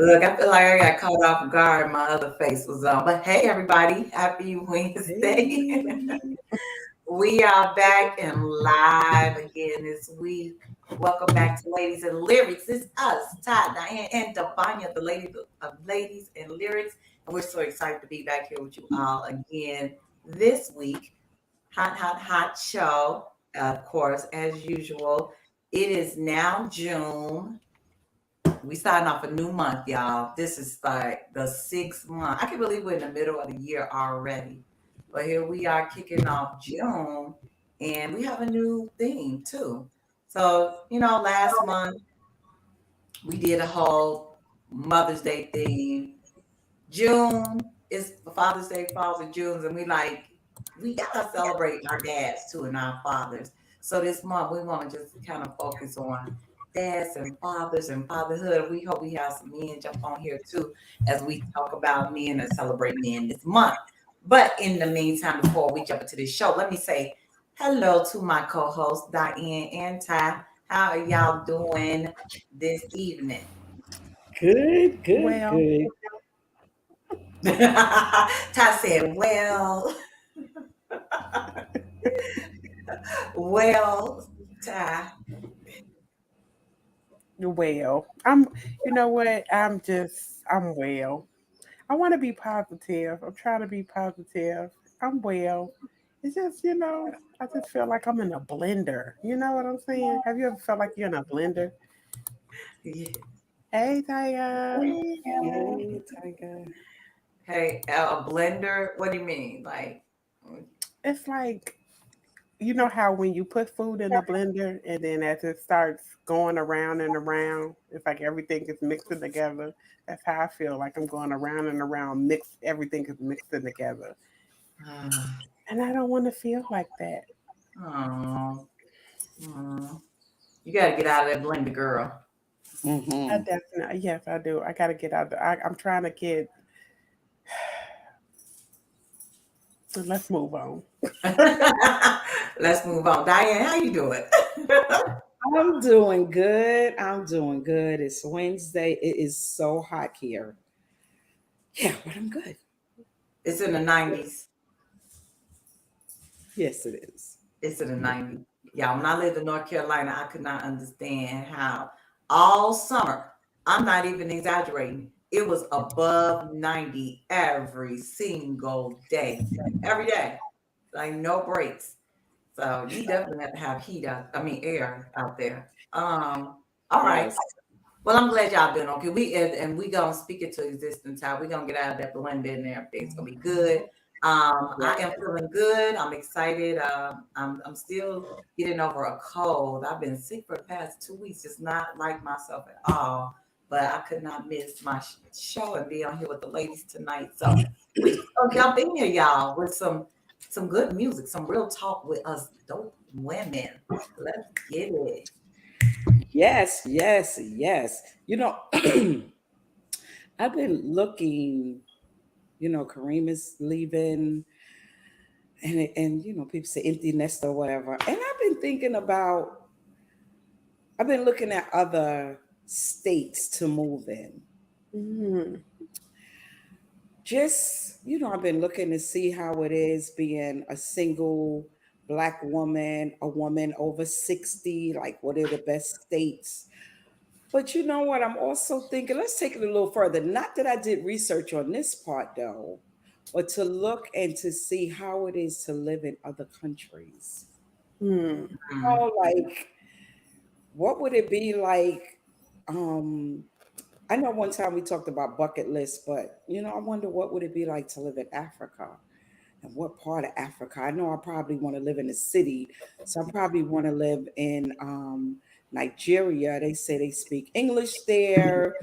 Look, I feel like I got caught off guard. My other face was on. But hey, everybody, happy Wednesday. Hey. We are back and live again this week. Welcome back to Ladies and Lyrics. It's us, Ty, Diane, and Devonia, the lady of Ladies and Lyrics. And we're so excited to be back here with you all again this week. Hot, hot, hot show. Of course, as usual, it is now June. We starting off a new month, y'all. This is like the 6th month. I can't believe we're in the middle of the year already. But here we are kicking off June, and we have a new theme too. So, last month we did a whole Mother's Day theme. June is Father's Day falls in June, and we gotta celebrate our dads too and our fathers. So this month we want to just kind of focus on dads and fathers and fatherhood. We hope we have some men jump on here too as we talk about men and celebrate men this month. But in the meantime, before we jump into this show, let me say hello to my co-hosts Diane and Ty. How are y'all doing this evening? Good, good, Well, good. Ty said, well, Ty. well, I'm. You know what? I'm well. I want to be positive. I'm trying to be positive. I'm well. It's just, I just feel like I'm in a blender. You know what I'm saying? Have you ever felt like you're in a blender? Yeah. Hey, Diane. Hey, Tiger. Hey, a blender? What do you mean? Like, It's like, you know how when you put food in a blender and then as it starts going around and around, it's like everything is mixing together. That's how I feel like I'm going around and around, everything is mixing together. uh, And I don't want to feel like that. oh, oh. You got to get out of that blender, girl. I Mm-hmm. definitely, yes, I do. I got to get out I'm trying to get, let's move on. Let's move on. Diane, how you doing? I'm doing good. I'm doing good. It's Wednesday. It is so hot here. Yeah, but I'm good. It's in the 90s. Yes, it is. It's in the 90s. Yeah, when I lived in North Carolina, I could not understand how all summer, I'm not even exaggerating, it was above 90 every single day. Every day. Like no breaks. So you definitely have to have air out there. All right. Yes. Well, I'm glad y'all doing okay. And we gonna speak it to existence. How we gonna get out of that blend in there? Everything's gonna be good. I am feeling good. I'm excited. I'm still getting over a cold. I've been sick for the past 2 weeks, just not like myself at all. But I could not miss my show and be on here with the ladies tonight. So we just gonna jump in here, y'all, with some good music, some real talk with us dope women. Let's get it. Yes, yes, yes. I've been looking, Kareem is leaving and people say empty nest or whatever. And I've been looking at other states to move in. Mm, I've been looking to see how it is being a single black woman, a woman over 60, like what are the best states. But you know what? I'm also thinking, let's take it a little further. Not that I did research on this part though, but to look and to see how it is to live in other countries. mm, Mm. Like, what would it be like? Um, I know one time we talked about bucket lists, but I wonder what would it be like to live in Africa and what part of Africa. I know I probably want to live in a city, so I probably want to live in Nigeria. They say they speak English there.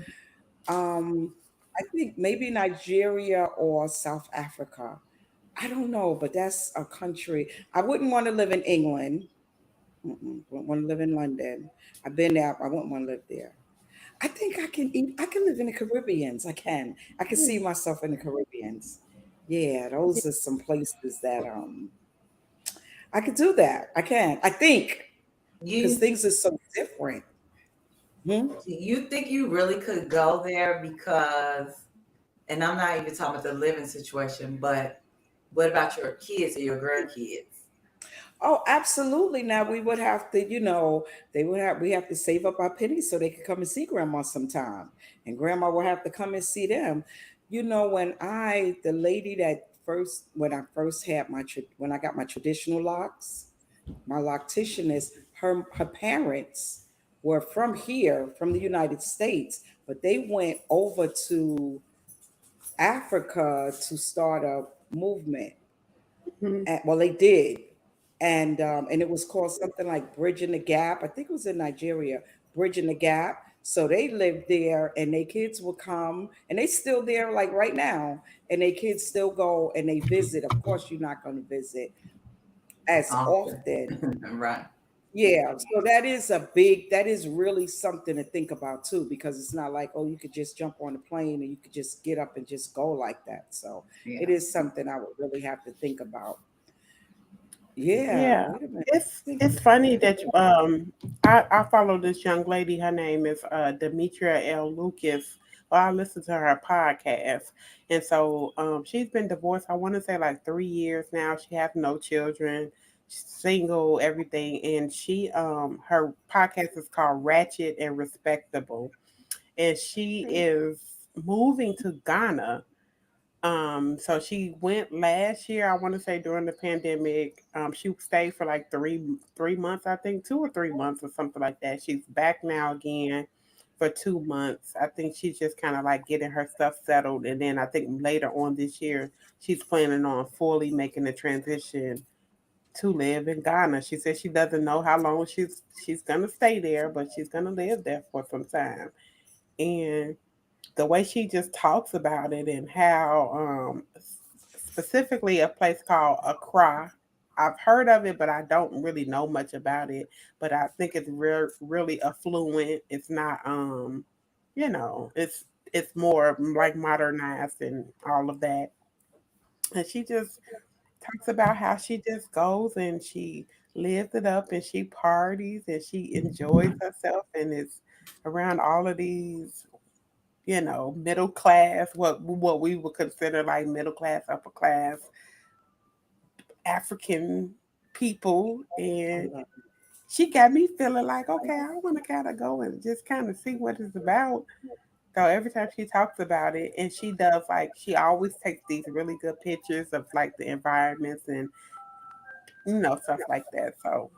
Um, I think maybe Nigeria or South Africa. I don't know, but that's a country. I wouldn't want to live in England. Wouldn't want to live in London. I've been there. I wouldn't want to live there. I think I can live in the Caribbeans. I can. I can see myself in the Caribbeans. Yeah, those are some places that I could do that. I can. I think because You things are so different. Hmm? Do you think you really could go there? Because, and I'm not even talking about the living situation, but what about your kids or your grandkids? Oh, absolutely. Now we would have to, we have to save up our pennies so they could come and see grandma sometime. And grandma will have to come and see them. The lady that when I first had when I got my traditional locks, my locticianist, her parents were from here, from the United States, but they went over to Africa to start a movement. Mhm. Well, they did, and it was called something like Bridging the Gap. I think it was in Nigeria, Bridging the Gap. So they lived there, and their kids would come, and they still there like right now, and their kids still go and they visit. Of course, you're not going to visit as Often. often. Right. Yeah, so that is really something to think about too, because it's not like, oh, you could just jump on a plane and you could just get up and just go like that. So it Yeah. is something I would really have to think about. Yeah, Yeah, wait a minute. Think it's funny that I follow this young lady. Her name is Demetria L. Lucas. Well, I listen to her podcast, and so she's been divorced. I want to say like 3 years now. She has no children, she's single, everything, and she her podcast is called Ratchet and Respectable, and she is moving to Ghana. So she went last year, I want to say during the pandemic. She stayed for like three months, I think, 2 or 3 months or something like that. She's back now again for 2 months. I think she's just kind of like getting her stuff settled, and then I think later on this year she's planning on fully making the transition to live in Ghana. She said she doesn't know how long she's gonna stay there, but she's gonna live there for some time. And the way she just talks about it and how specifically a place called Accra. I've heard of it, but I don't really know much about it. But I think it's really affluent. It's not, it's more like modernized and all of that. And she just talks about how she just goes and she lives it up and she parties and she enjoys herself and is around all of these middle class, what we would consider like middle class, upper class African people, and she got me feeling like, okay, I want to kind of go and just kind of see what it's about. So every time she talks about it, and she does like she always takes these really good pictures of like the environments and stuff like that. So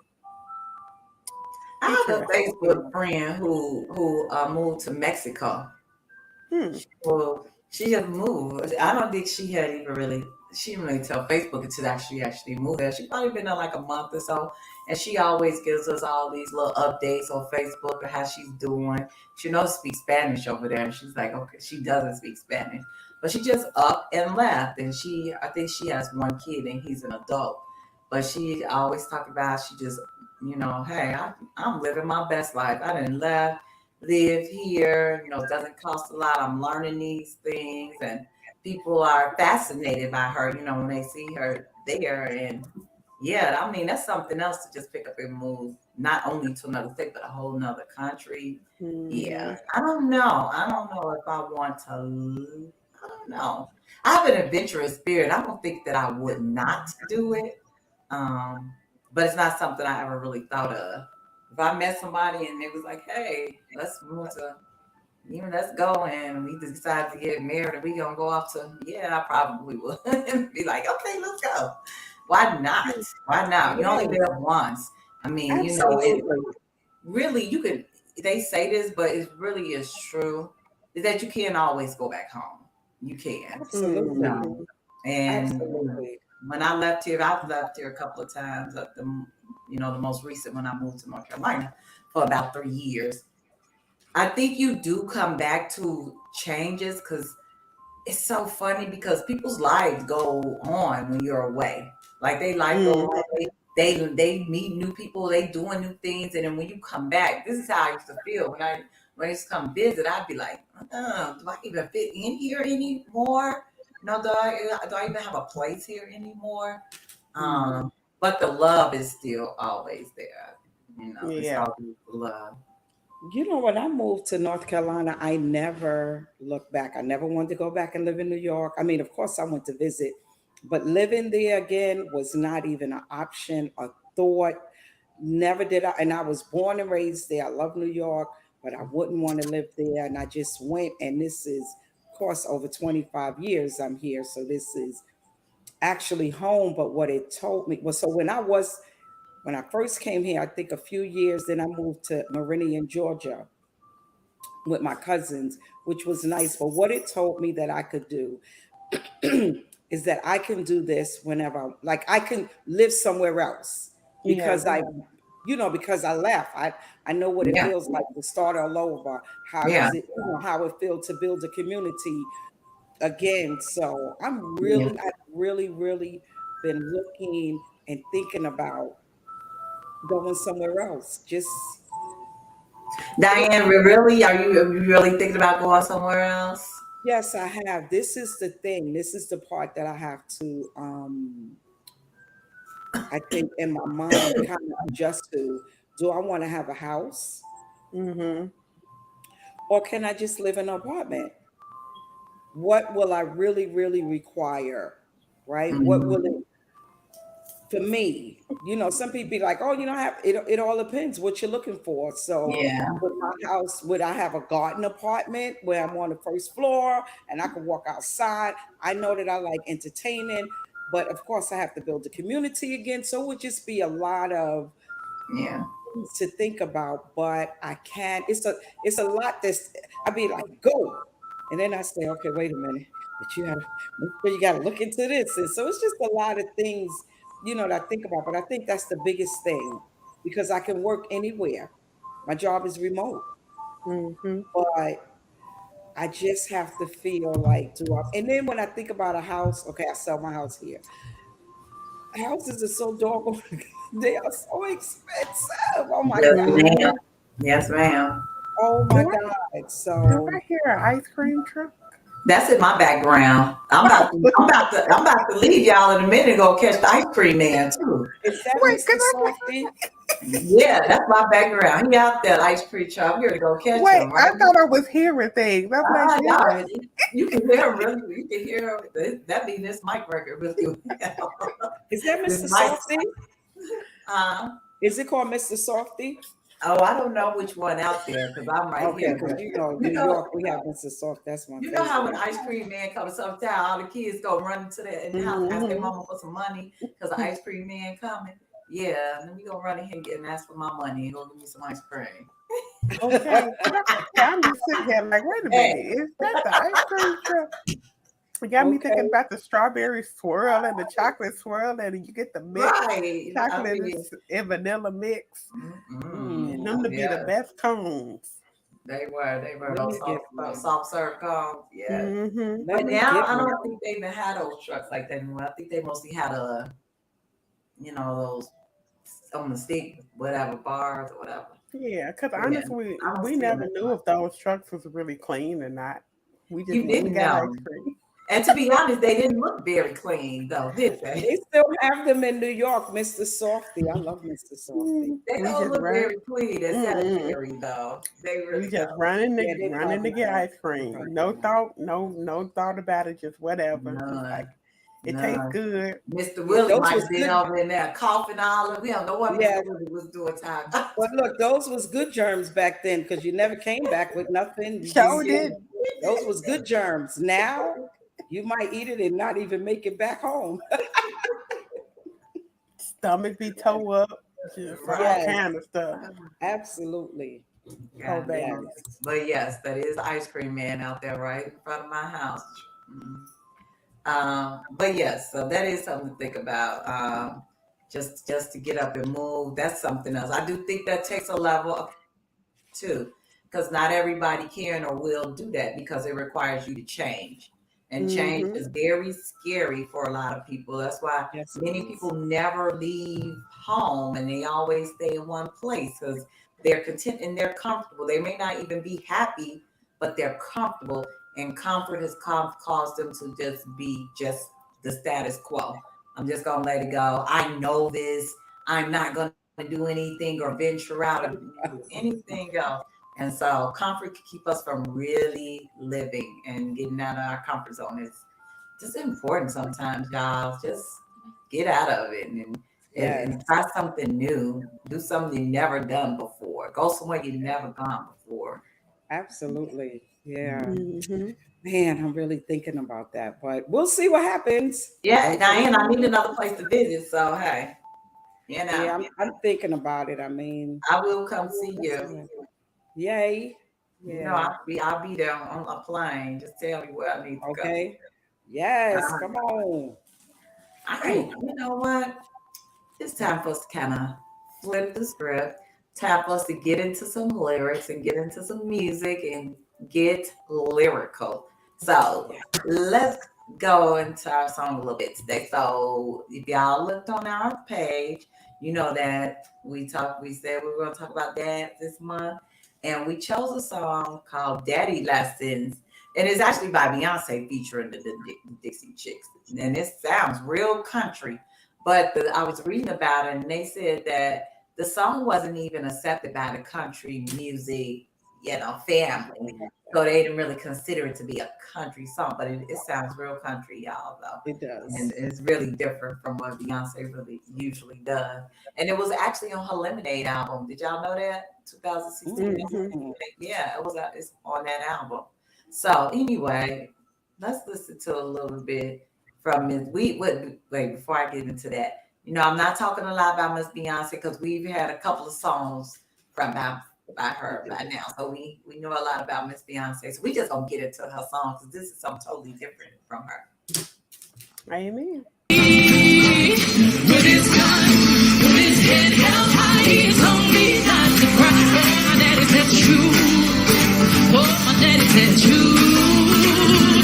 I have a interesting. Facebook friend who moved to Mexico. Hmm. Well, she just moved. I don't think she had even really. She didn't really tell Facebook until she actually moved there. She probably been there like a month or so, and she always gives us all these little updates on Facebook of how she's doing. She knows to speak Spanish over there, and she's like, okay, she doesn't speak Spanish, but she just up and left. And I think she has one kid, and he's an adult. But she always talk about she just, hey, I'm living my best life. I didn't left live here. It doesn't cost a lot. I'm learning these things, and people are fascinated by her. When they see her there, and yeah, I mean that's something else to just pick up and move, not only to another state, but a whole nother country. Yeah, Hmm. I don't know. I don't know if I want to. I don't know. I have an adventurous spirit. I don't think that I would not do it. Um, but it's not something I ever really thought of. If I met somebody and it was like, hey, let's move to, let's go, and we decide to get married and we gonna go off to, yeah, I probably would be like, okay, let's go. Why not? Why not? You only yeah, live once. I mean, it absolutely. really, you could, they say this, but it really is true, is that you can't always go back home. You can. Absolutely. And Absolutely. when I left here, I've left here a couple of times. The most recent when I moved to North Carolina for about 3 years. I think you do come back to changes because it's so funny because people's lives go on when you're away. Like they life go Hmm. on. They meet new people. They doing new things, and then when you come back, this is how I used to feel when I used to come visit. I'd be like, do I even fit in here anymore? Do I even have a place here anymore? Hmm. But the love is still always there. It's Yeah. always love. When I moved to North Carolina, I never looked back. I never wanted to go back and live in New York. I mean, of course, I went to visit, but living there again was not even an option, a thought. Never did I. And I was born and raised there. I love New York, but I wouldn't want to live there. And I just went. And this is, of course, over 25 years I'm here. So this is actually home. But what it told me was, so when I first came here, I think a few years, then I moved to Meridian, Georgia with my cousins, which was nice. But what it told me that I could do is that I can do this whenever, like I can live somewhere else Yeah. because because I left. I know what it Yeah. feels like to start all over. How Yeah. does it, how it feel to build a community again? So Yeah. I've really been looking and thinking about going somewhere else. Just Diane, really? Are you really thinking about going somewhere else? yes, I have. This is the thing. This is the part that I have to I think in my mind kind of adjust to. Do I want to have a house Mm-hmm. or can I just live in an apartment? What will I really require? Right? What will Mhm. it for me? Some people be like, oh, have it all depends what you're looking for. So Yeah. with my house, would I have a garden apartment where I'm on the first floor and I can walk outside? I know that I like entertaining, but of course I have to build a community again. So it would just be a lot of Yeah. things to think about, but I can't. It's a lot that's I'd be like, go. And then I say, okay, wait a minute. But you gotta make sure you gotta look into this. And so it's just a lot of things, that I think about. But I think that's the biggest thing because I can work anywhere. My job is remote. Mm-hmm. But I just have to feel like do I and then when I think about a house, okay, I sell my house here. Houses are so doggone they are so expensive. Oh my Yes, God. ma'am. Mm-hmm. Yes, ma'am. Oh Do my I God. do I So hear an ice cream truck? That's in my background. I'm about to leave y'all in a minute and go catch the ice cream man too. is that Wait, Mr. cause I Softy? Yeah, that's my background. He out there, ice cream truck. I'm here to go catch wait. him, I right? thought I was hearing things. I'm like, Ah, did y'all, I? you can hear him really. You can hear him. That be this mic record with you. Is that This Mr. mic. Softy? Uh, Is it called Mr. Softy? oh, I don't know which one out there because I'm right Okay, here. because But New you know, York, we have Mr. Soft. That's my you know how when favorite. the ice cream man comes to some town, all the kids go running to the in the house, ask their Mm-hmm. mama for some money because the ice cream man coming. Yeah, let me go run in here and get and ask for my money and go give me some ice cream. Okay. 'Cause I'm just sitting here like, wait a minute. Hey, Is that the ice cream truck? It got me Okay. thinking about the strawberry swirl and the chocolate swirl, and you get the mix, right. I chocolate mean, and vanilla mix, and Hmm. them to be the yeah, best cones. they were Let those me get those one. soft serve cones. Yeah. Mm-hmm. Let But me now get I one. don't think they even had those trucks like that anymore. I think they mostly had those on the stick, whatever, bars or whatever. Yeah, because But yeah, honestly, I don't we see them never as knew much. if those trucks was really clean or not. We just You went and didn't got ice know. cream. And to be honest, they didn't look very clean though, did They they? still have them in New York, Mr. Softy. I love Mr. Softy. Mm, They we don't just look run. very clean and Mm-mm. sanitary though. They We really just don't. Yeah, they running to probably get don't. ice They cream. probably No don't. thought, no thought about it. Just whatever. Just like None. it tastes None. good. Mr. Yeah, Willie those might was have been good. over in there coughing all of. We don't know what Yeah, Mr. Willie was doing time. but look, those was good germs back then because you never came back with nothing. You Show just did. those was good germs. Now you might eat it and not even make it back home. Stomach be toe up. Just all Right. kind Yes, of stuff. absolutely. Oh God Yes. baby. damn. But yes, that is the ice cream man out there right in front of my house. Mhm. But yes, so that is something to think about. Just to get up and move, that's something else. I do think that takes a level of too, because not everybody can or will do that because it requires you to change. And change Mm-hmm. is very scary for a lot of people. That's why Yes, it many is. people never leave home and they always stay in one place because they're content and they're comfortable. They may not even be happy, but they're comfortable. And comfort has caused them to just be just the status quo. I'm just going to let it go. I know this. I'm not going to do anything or venture out or do anything else. And so comfort can keep us from really living and getting out of our comfort zone. It's just important sometimes, y'all. Just get out of it Yes, and try something new. Do something you've never done before. Go somewhere you've never gone before. absolutely. Yeah. Mm-hmm. Man, I'm really thinking about that, but we'll see what happens. Yeah, We'll Diane, I see. need another place to visit. So hey, Yeah, I'm thinking about it. I mean, I will come see we'll you. see what- yay. Yeah. I'll be there on a plane. Just tell me where I need to go. Okay. Yes, Uh, come on. all right, you know what? It's time for us to kind of flip the script. Time for us to get into some lyrics and get into some music and get lyrical. So let's go into our song a little bit today. So if y'all looked on our page, you know that we said we were going to talk about dad this month, and we chose a song called Daddy Lessons. And it's actually by Beyonce featuring the Dixie Chicks. And it sounds real country. But I was reading about it, and they said that the song wasn't even accepted by the country music, family. So they didn't really consider it to be a country song, but it sounds real country, y'all, though. It does. And it's really different from what Beyonce really usually does. And it was actually on her Lemonade album. Did y'all know that? 2016. Mm-hmm. Yeah, it's on that album. So anyway, let's listen to a little bit from Miss. Wait before I get into that. I'm not talking a lot about Miss Beyonce because we've had a couple of songs from by her by now, so we know a lot about Miss Beyonce. So we just gonna get into her song because this is something totally different from her. Amen. With his gun, with his head held high, he told me not to cry. My daddy said true. Oh, my daddy said true.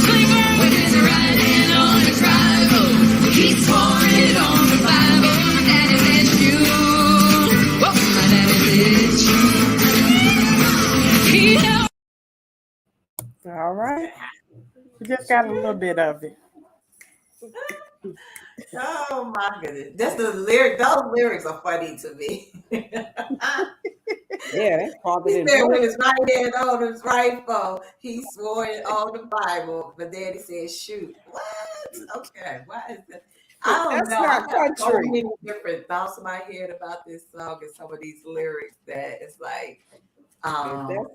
Sleeper with his right hand on his Bible. He swore it on the Bible. My daddy said true. Oh, my daddy said true. He held. All right. We just got a little bit of it. Oh my goodness, that's the lyric. Those lyrics are funny to me. Yeah, that's probably He the said with his right hand on his right phone, he swore it on the Bible, but then he said, shoot. What? Okay, why is that? I don't That's know. not I got so country. many different thoughts in my head about this song and some of these lyrics that it's like, If that's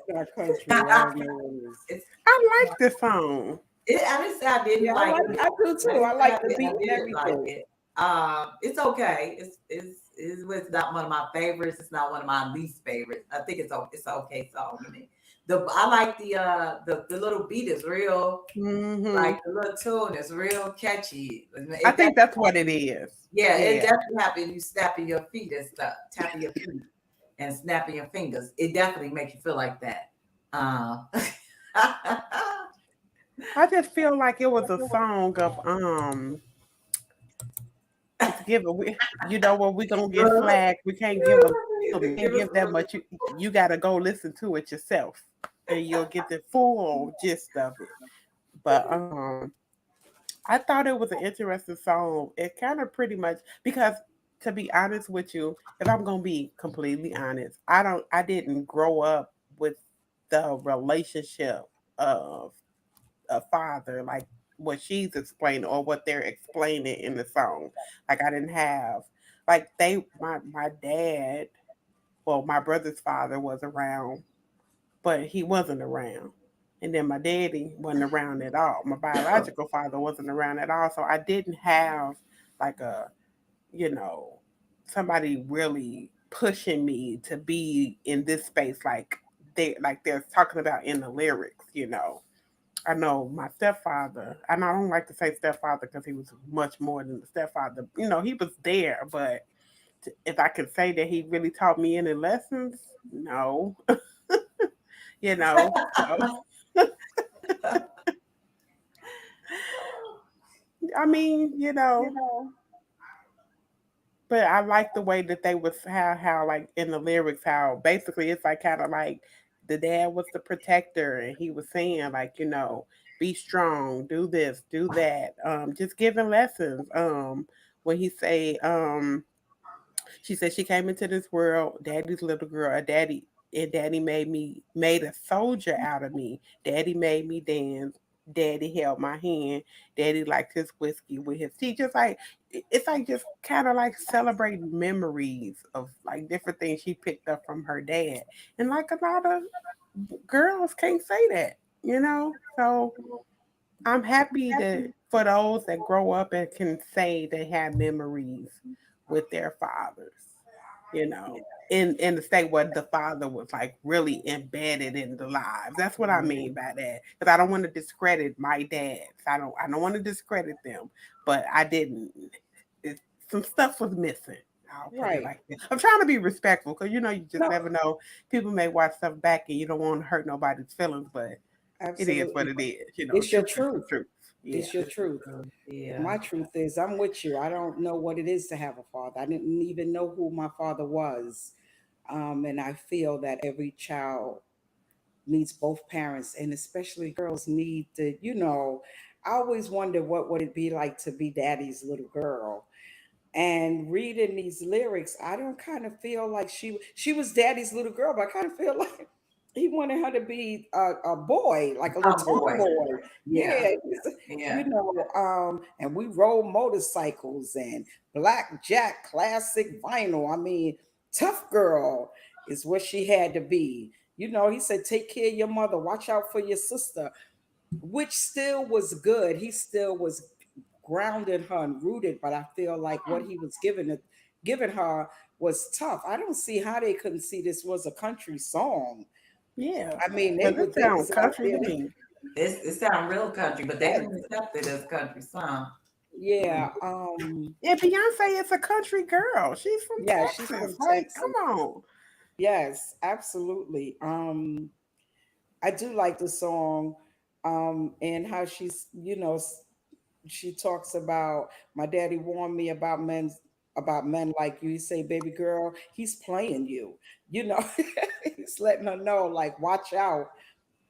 not country, I don't know what is. it's, I like this song. I didn't say I didn't Yeah, like it. I do too. I like the beat I and did like everything. it. It's okay. It's not one of my favorites. It's not one of my least favorites. I think it's an okay song to me. I like the little beat is real, Mm-hmm. like the little tune is real catchy. I think that's what it is. Yeah, it definitely happens. You snapping your feet and stuff, tapping your feet and snapping your fingers. It definitely makes you feel like that. I just feel like it was a song of it's given. You know what? We're gonna get flagged. We can't give that much. You got to go listen to it yourself, and you'll get the full gist of it. But I thought it was an interesting song. It kind of pretty much because, to be honest with you, if I'm gonna be completely honest, I didn't grow up with the relationship of a father like what she's explaining or what they're explaining in the song. Like I didn't have like my dad, well, my brother's father was around, but he wasn't around. And then my daddy wasn't around at all. My biological father wasn't around at all. So I didn't have like you know, somebody really pushing me to be in this space like they're talking about in the lyrics. I know my stepfather, and I don't like to say stepfather because he was much more than the stepfather. He was there, but if I could say that he really taught me any lessons, no. So, I mean, but I like the way that they was how like in the lyrics, how basically it's like kind of like the dad was the protector and he was saying like, be strong, do this, do that. Just giving lessons. When he say, she said she came into this world, daddy's little girl, a daddy and Daddy made a soldier out of me. Daddy made me dance. Daddy held my hand. Daddy liked his whiskey with his tea. Just like it's like just kind of like celebrating memories of like different things she picked up from her dad. And like a lot of girls can't say that, you know. So I'm happy that for those that grow up and can say they have memories with their fathers, you know, in the state where the father was like really embedded in the lives. That's what I mean by that. Because I don't want to discredit my dads. I don't want to discredit them, but I didn't. It, some stuff was missing. I'll put it Right. like that. I'm trying to be respectful because you know you just No, never know. People may watch stuff back and you don't want to hurt nobody's feelings, but it is what absolutely. it is. You know, It's your truth is the truth. truth. Yeah. It's your truth. Yeah. My truth is, I'm with you. I don't know what it is to have a father. I didn't even know who my father was. And I feel that every child needs both parents, and especially girls need to, I always wonder what would it be like to be daddy's little girl. And reading these lyrics, I don't kind of feel like she was daddy's little girl, but I kind of feel like he wanted her to be a boy, like a little A boy. tomboy. Yeah. Yeah, Yeah. and we rode motorcycles and blackjack classic vinyl. I mean, tough girl is what she had to be. He said, take care of your mother, watch out for your sister, which still was good. He still was grounded her and rooted, but I feel like what he was giving her was tough. I don't see how they couldn't see this was a country song. Yeah. I mean, But it they sounds was out country there. to me. It sounds real country, but they Yes, don't accept it as country song. yeah, Yeah, Beyonce is a country girl. She's from yeah, she's Texas. from Like, Texas. come on. Yes, absolutely. I do like the song, and how she talks about my daddy warned me about men like you. He say, baby girl, he's playing you. You know, he's letting her know, like, watch out.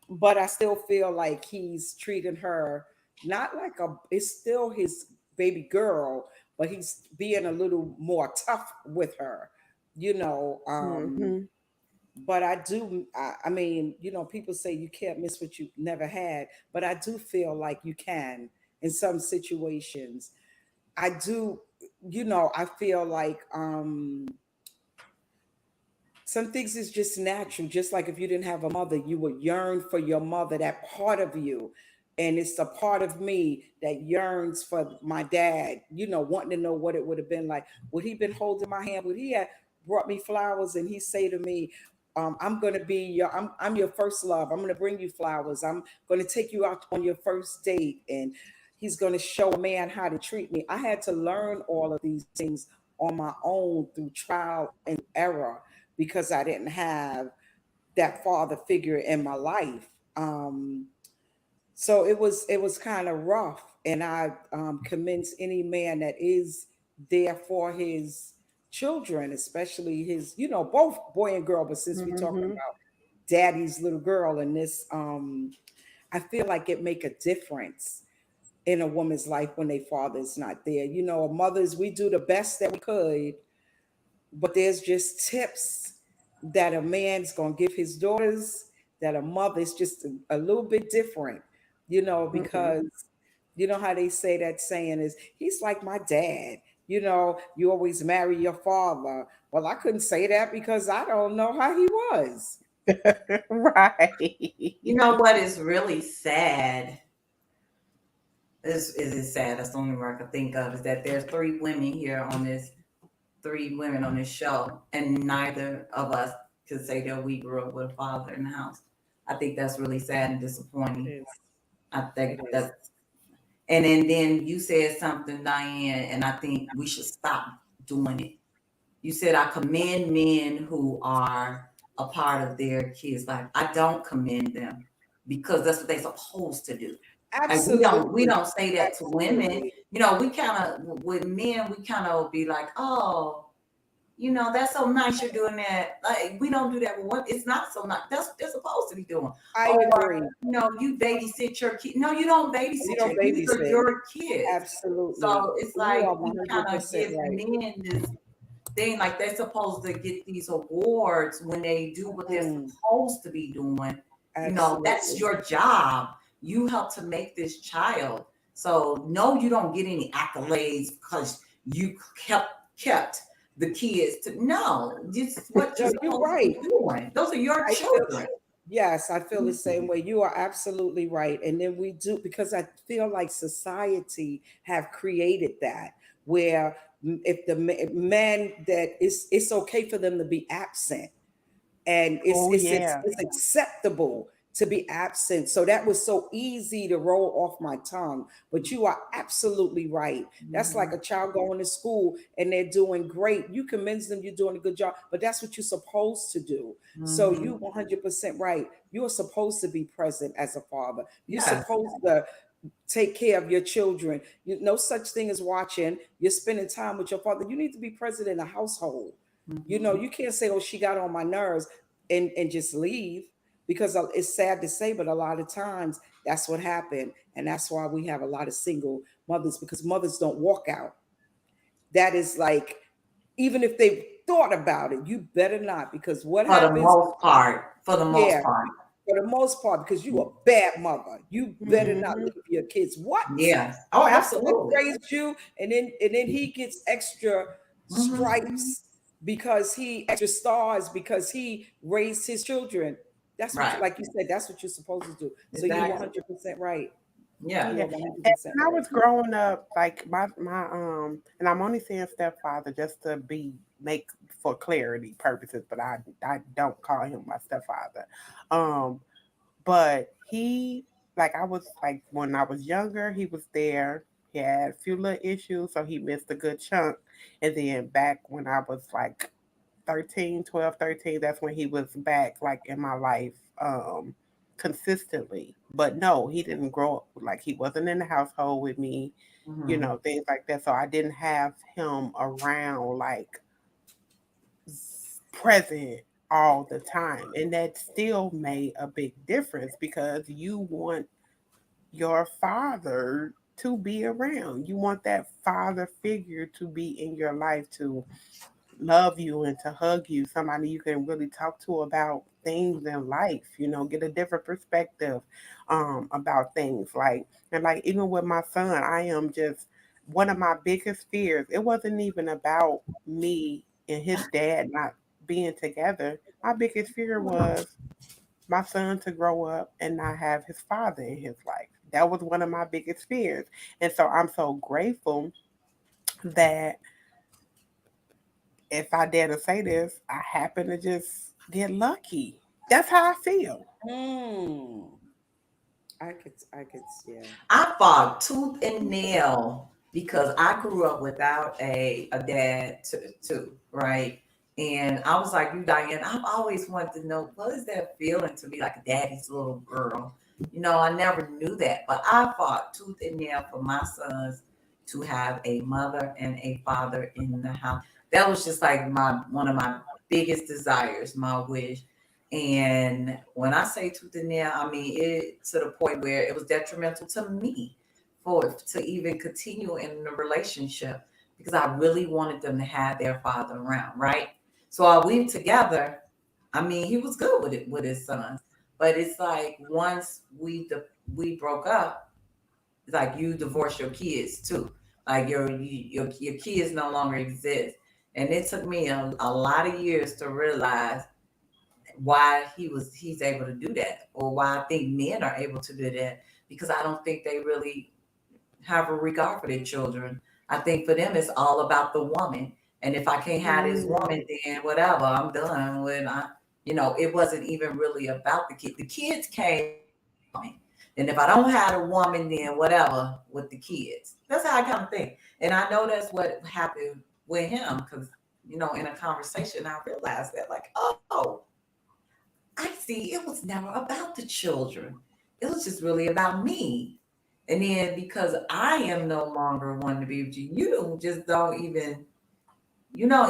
But I still feel like he's treating her not like it's still his baby girl, but he's being a little more tough with her, you know. Hmm. But I mean, people say you can't miss what you never had, but I do feel like you can in some situations. I do, I feel like some things is just natural. Just like if you didn't have a mother, you would yearn for your mother, that part of you. And it's the part of me that yearns for my dad, wanting to know what it would have been like. Would he been holding my hand? Would he have brought me flowers and he say to me, I'm gonna be I'm your first love. I'm gonna bring you flowers. I'm gonna take you out on your first date, and he's gonna show a man how to treat me. I had to learn all of these things on my own through trial and error because I didn't have that father figure in my life. So it was kind of rough, and I commend any man that is there for his children, especially his, both boy and girl. But since we're talking Hmm. about daddy's little girl and this, I feel like it make a difference in a woman's life when their father is not there. Mothers, we do the best that we could, but there's just tips that a man's gonna give his daughters that a mother is just a little bit different, Hmm. because you know how they say that saying is he's like my dad. You always marry your father. Well, I couldn't say that because I don't know how he was. Right. You know what is really sad? This is sad. That's the only word I can think of is that there's three women on this show, and neither of us could say that we grew up with a father in the house. I think that's really sad and It disappointing. is. I It think is. that's, and then you said something, Diane, and I think we should stop doing it. You said I commend men who are a part of their kids' life. I don't commend them because that's what they're supposed to do. Like we Absolutely. don't say that to women. Absolutely. We kind of with men we kind of be like, oh, that's so nice you're doing that. Like we don't do that with one. It's not so nice. That's what they're supposed to be doing. I Or agree. you babysit your kid. No, you don't You babysit don't your. These are babysit. your kids. Absolutely. So it's You like are we kind of 100% give right. men this thing. Like they're supposed to get these awards when they do what they're Mm, supposed to be doing. That's absolutely. your job. You help to make this child. So no, you don't get any accolades because you kept the kids to no. This is what you're No, you're supposed to be right. doing. Those are your I feel, children. yes, I feel the same Mhm. way. You are absolutely right. And then we do, because I feel like society have created that where if the man that it's okay for them to be absent, and Oh yeah. it's acceptable to be absent. So that was so easy to roll off my tongue. But you are absolutely right. That's like Mhm. a child going to school and they're doing great. You convince them you're doing a good job, but that's what you're supposed to do. So Mhm. you 100% right. You are supposed to be present as a father. You're Yes. supposed to take care of your children. No such thing as watching. You're spending time with your father. You need to be present in the household. Mhm. You can't say, "Oh, she got on my nerves," and just leave, because it's sad to say, but a lot of times that's what happened, and that's why we have a lot of single mothers, because mothers don't walk out. That is like, even if they thought about it, you better not, because what For the happens? most part. For the most Yeah, part. for the most part, because you a bad mother. You better not Hmm. leave your kids. What? Yes. Oh, Your son absolutely. raised you, and then he gets extra Mhm. stripes because he extra stars because he raised his children. That's what, Right. like you said, that's what you're supposed to do. So you're Exactly. 100% right. Yeah. You Yeah. are And 100% when I right. was growing up, like my and I'm only saying stepfather just to be make for clarity purposes, but I don't call him my stepfather. Um, but he, like, I was like, when I was younger, he was there. He had a few little issues, so he missed a good chunk. And then back when I was like 13, 12, 13, that's when he was back like in my life consistently. But no, he didn't grow up, like he wasn't in the household with me, Mhm. things like that. So I didn't have him around like present all the time. And that still made a big difference because you want your father to be around. You want that father figure to be in your life to love you and to hug you, somebody you can really talk to about things in life, get a different perspective about things. Like, and like, even with my son, I am just one of my biggest fears. It wasn't even about me and his dad not being together. My biggest fear was my son to grow up and not have his father in his life. That was one of my biggest fears. And so I'm so grateful that, if I dare to say this, I happen to just get lucky. That's how I feel. Mm, yeah. I fought tooth and nail because I grew up without a dad too, right? And I was like you, Diane, I've always wanted to know what is that feeling to be like a daddy's little girl. I never knew that, but I fought tooth and nail for my sons to have a mother and a father in the house. That was just like my one of my biggest desires, my wish. And when I say tooth and nail, I mean it to the point where it was detrimental to me for to even continue in the relationship because I really wanted them to have their father around, right? So while we together, I mean, he was good with it with his sons, but it's like once we broke up, it's like you divorce your kids too, like your kids no longer exist, and it took me a lot of years to realize why he's able to do that or why I think men are able to do that because I don't think they really have a regard for their children. I think for them it's all about the woman. And if I can't have this Mm, woman, then whatever, I'm done when it wasn't even really about the kid. The kids came woman. And if I don't have a woman, then whatever with the kids. That's how I kind of think. And I know that's what happened with him because, in a conversation, I realized that, like, oh, I see it was never about the children. It was just really about me. And then because I am no longer one to be with you, you don't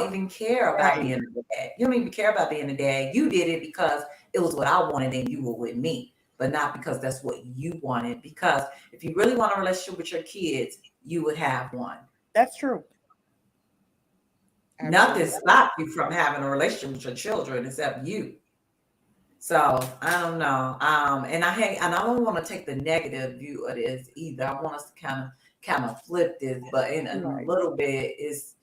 even care about right. being a dad. You don't even care about being a dad. You did it because it was what I wanted and you were with me, but not because that's what you wanted. Because if you really want a relationship with your kids, you would have one. That's true. Nothing Absolutely. stopped you from having a relationship with your children except you. So I don't know. And I don't want to take the negative view of this either. I want us to kind of flip this, but in a Right. little bit is,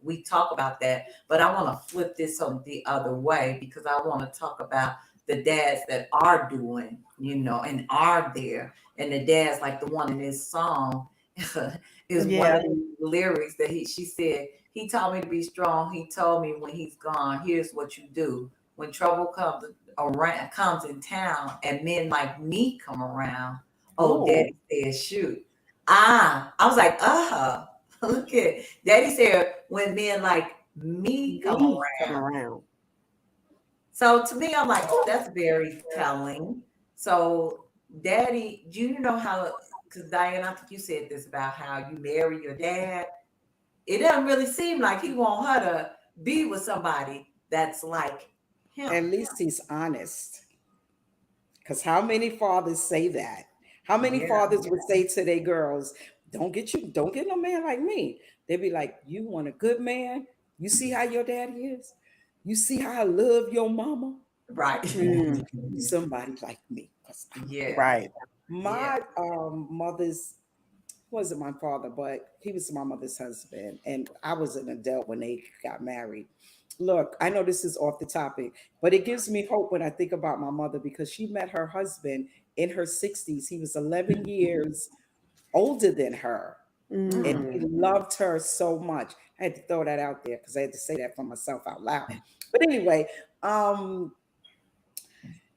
we talk about that, but I want to flip this on the other way because I want to talk about the dads that are doing, and are there. And the dads like the one in this song is one Yeah. of the lyrics that she said, he taught me to be strong. He told me when he's gone, here's what you do. When trouble comes in town and men like me come around, oh, Oh, daddy said shoot. I was like, look at daddy said when men like me come me come around. around. So to me, I'm like, oh, that's very telling. So daddy, do you know how, because Diane, I think you said this about how you marry your dad. It doesn't really seem like he want her to be with somebody that's like him. At least he's honest. Because how many fathers say that? How many Yeah. fathers would say to their girls, don't get no man like me. They'd be like, you want a good man? You see how your daddy is? You see how I love your mama? Right. Mm, Somebody like me. 'Cause Yeah. right. Yeah. my mother's wasn't my father, but he was my mother's husband. And I was an adult when they got married. Look, I know this is off the topic, but it gives me hope when I think about my mother because she met her husband in her 60s. He was 11 years older than her, and he Mm, loved her so much. I had to throw that out there because I had to say that for myself out loud. But anyway, um,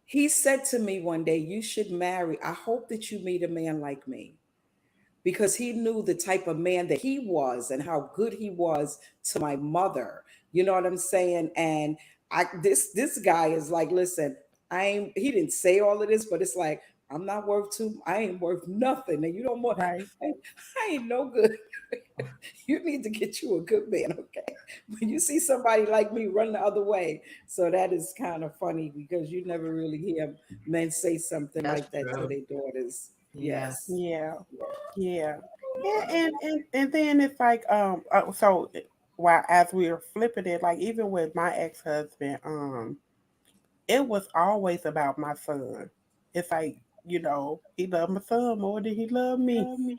he said to me one day, you should marry. I hope that you meet a man like me because he knew the type of man that he was and how good he was to my mother. You know what I'm saying? And this guy is like, listen, he didn't say all of this, but it's like, I'm not worth I ain't worth nothing. And you don't want right. I ain't no good. You need to get you a good man, okay? When you see somebody like me, run the other way. So that is kind of funny because you never really hear men say something That's like that to true. their daughters. Yeah. Yes. Yeah. Yeah. Yeah. And then it's like so while as we were flipping it, like even with my ex-husband, it was always about my son. It's like, he loved my son more than he loved me.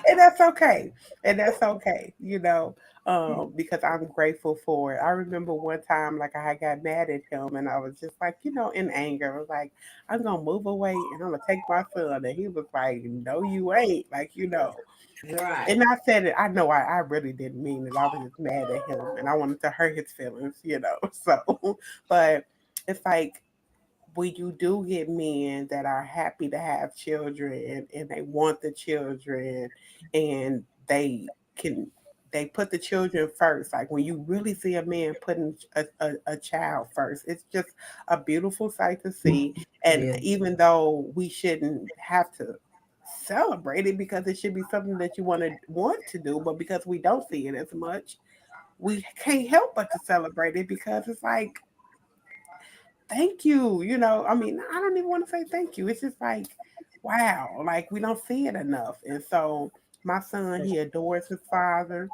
And that's okay. And that's okay, because I'm grateful for it. I remember one time, like, I got mad at him and I was just like, in anger. I was like, I'm going to move away and I'm going to take my son. And he was like, no, you ain't. Like, Right. And I said it. I know I really didn't mean it. I was just mad at him and I wanted to hurt his feelings. So, but it's like, when you do get men that are happy to have children and they want the children and they put the children first, like when you really see a man putting a child first, it's just a beautiful sight to see. And Yeah. even though we shouldn't have to celebrate it because it should be something that you want to do, but because we don't see it as much, we can't help but to celebrate it because it's like, thank you. I mean, I don't even want to say thank you. It's just like, wow, like we don't see it enough. And so my son, he adores his father.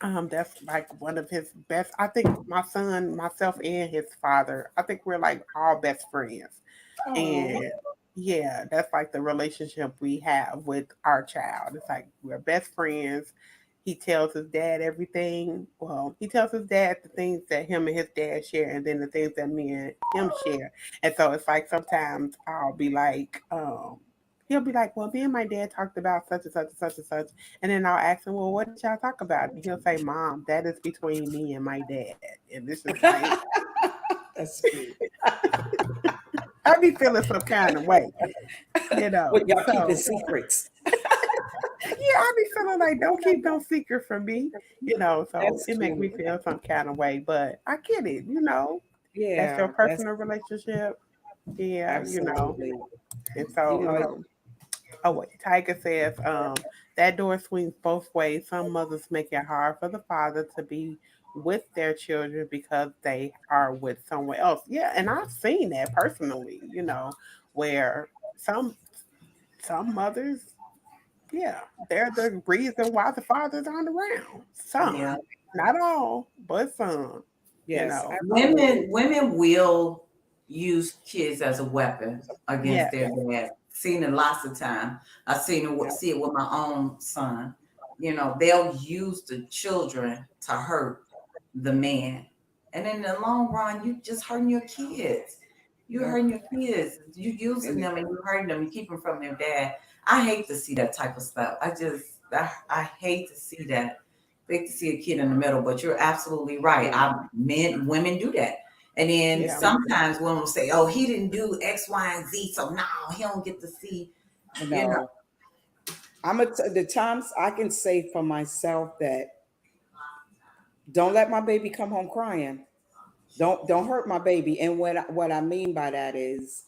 That's like one of his best. I think my son, myself, and his father, I think we're like all best friends. Oh, And yeah, that's like the relationship we have with our child. It's like we're best friends. He tells his dad everything. Well, he tells his dad the things that him and his dad share, and then the things that me and him share. And so it's like sometimes I'll be like, he'll be like, well, me and my dad talked about such and such and such and such. And then I'll ask him, well, what did y'all talk about? And he'll say, Mom, that is between me and my dad. And this is like, that's sweet. I be feeling some kind of way, you know. What y'all keeping So secrets? yeah, I be feeling like don't keep no secret from me. So That's it make me cute. feel some kind of way, but I get it. That's your Yeah, that's personal relationship. Yeah. absolutely. And You so, know, oh wait, Tiger says, that door swings both ways. Some mothers make it hard for the father to be with their children because they are with someone else. Yeah, and I've seen that personally, where some mothers Yeah, they're the reason why the fathers aren't around. Yeah. Some, not all, but some. You Yes, know. Women will use kids as a weapon against Yeah. their dad. Seen it lots of time. I've seen it Yeah. see it with my own son. You know, they'll use the children to hurt the man. And in the long run, you just hurting your kids. You yep. hurting your kids. You using And them and you hurting them. You keep them from their dad. I hate to see that type of stuff. I hate to see that. Hate to see a kid in the middle, but you're absolutely right. yeah, Women do that. And then Yeah. sometimes women will say, "Oh, he didn't do X, Y, and Z, so now he don't get to see." You know, no. The times I can say for myself that don't let my baby come home crying. Don't hurt my baby. And what I mean by that is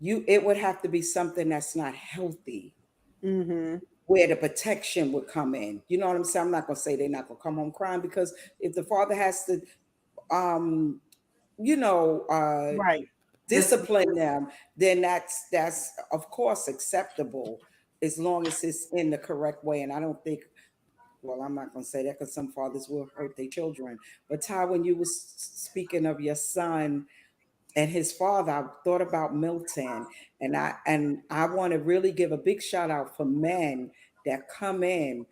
it would have to be something that's not healthy Mhm. where the protection would come in. You know what I'm saying? I'm not gonna say they're not gonna come home crying because if the father has to um you know Right. this discipline them, then that's of course acceptable as long as it's in the correct way. And I don't think, well, I'm not going to say that because some fathers will hurt their children. But Ty, when you was speaking of your son and his father, I thought about Milton, and I want to really give a big shout out for men that come in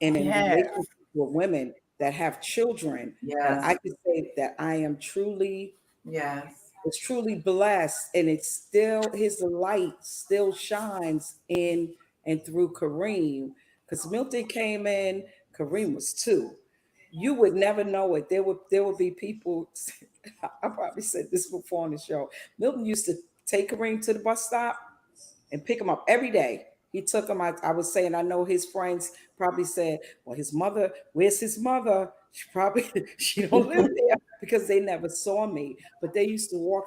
Yes. relationship with women that have children. And yes, I can say that I am truly yes, was truly blessed, and it's still his light still shines in and through Kareem, because Milton came in, Kareem was two. You would never know it. There would be people. I probably said this before on the show. Milton used to take Kareem to the bus stop and pick him up every day. He took him. I was saying, I know his friends probably said, well, his mother, where's his mother? She probably, she don't live there because they never saw me. But they used to walk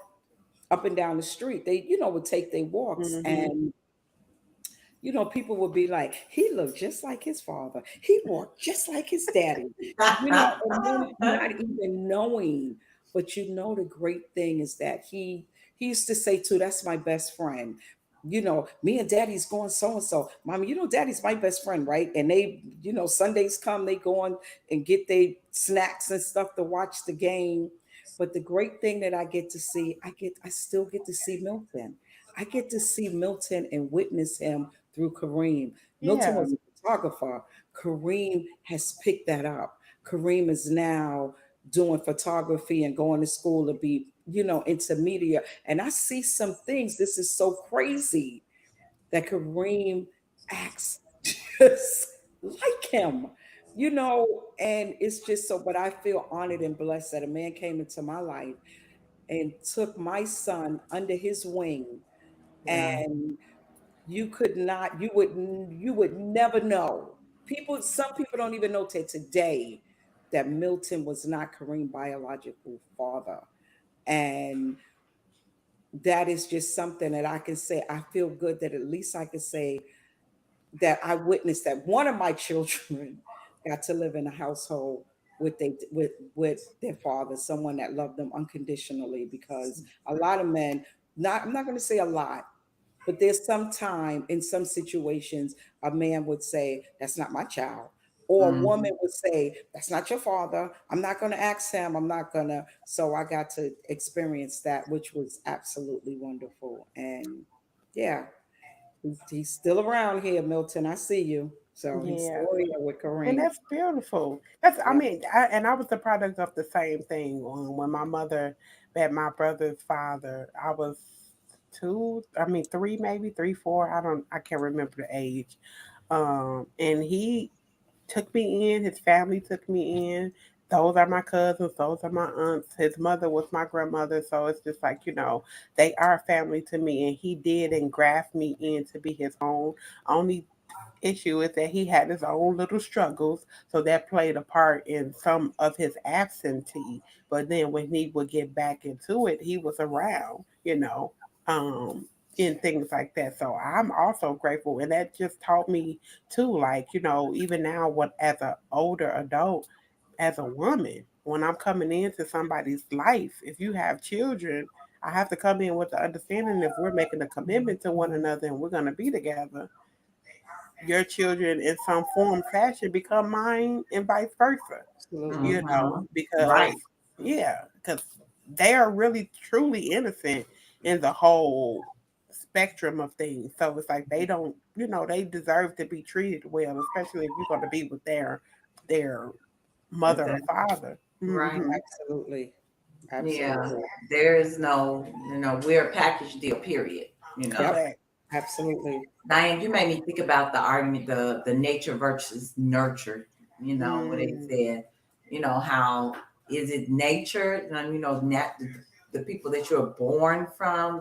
up and down the street. They, would take their walks. Mhm. And, people would be like, he looked just like his father. He walked just like his daddy. And then not even knowing. But the great thing is that he used to say too, that's my best friend. Me and daddy's going so and so. Mommy, daddy's my best friend, right? And they, Sundays come, they go on and get their snacks and stuff to watch the game. But the great thing that I get to see, I still get to see Milton. I get to see Milton and witness him through Kareem. Milton Yeah. was a photographer. Kareem has picked that up. Kareem is now doing photography and going to school to be, into media. And I see some things. This is so crazy that Kareem acts just like him, and it's just so, but I feel honored and blessed that a man came into my life and took my son under his wing. yeah, And you would never know. Some people don't even know till today that Milton was not Kareem's biological father. And that is just something that I can say. I feel good that at least I can say that I witnessed that one of my children got to live in a household with their father, someone that loved them unconditionally. Because a lot of men, I'm not going to say a lot, but there's some time in some situations a man would say, "That's not my child." Or a mhm, woman would say, "That's not your father. I'm not going to ask him. I'm not going to." So I got to experience that, which was absolutely wonderful. And yeah, he's still around here, Milton. I see you. So he's Yeah. still here with And Kareem. that's beautiful. That's, I Yeah. mean, I was the product of the same thing when my mother met my brother's father. I was three, maybe three, four. I can't remember the age. And he took me in. His family took me in. Those are my cousins. Those are my aunts. His mother was my grandmother. So it's just like, they are family to me. And he did engraft me in to be his own. Only issue is that he had his own little struggles, so that played a part in some of his absentee. But then when he would get back into it, he was around, um, and things like that. So I'm also grateful, and that just taught me too, like even now, what as an older adult, as a woman, when I'm coming into somebody's life, if you have children. I have to come in with the understanding if we're making a commitment to one another and we're going to be together, your children in some form fashion become mine and vice versa. Absolutely. Mhm. Because Right. yeah, because they are really truly innocent in the whole spectrum of things. So it's like they don't, they deserve to be treated well, especially if you're going to be with their With mother or that. father. Right. Absolutely. Yeah. Absolutely. There is no, we're a package deal, period. Yep. Correct. Absolutely. Diane, you made me think about the argument, the nature versus nurture, what they Mm, said, how is it nature? And, the people that you're born from,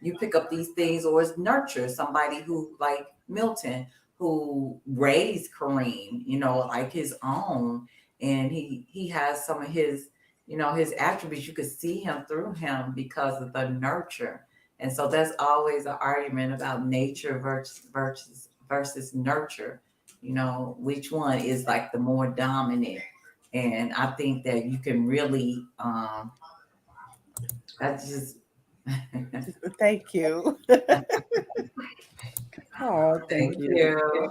you pick up these things, or is nurture somebody who, like Milton, who raised Kareem, like his own, and he has some of his, his attributes. You could see him through him because of the nurture. And so that's always an argument about nature versus nurture. Which one is like the more dominant? And I think that you can really that's just thank you. Oh, thank thank you. you. Yeah.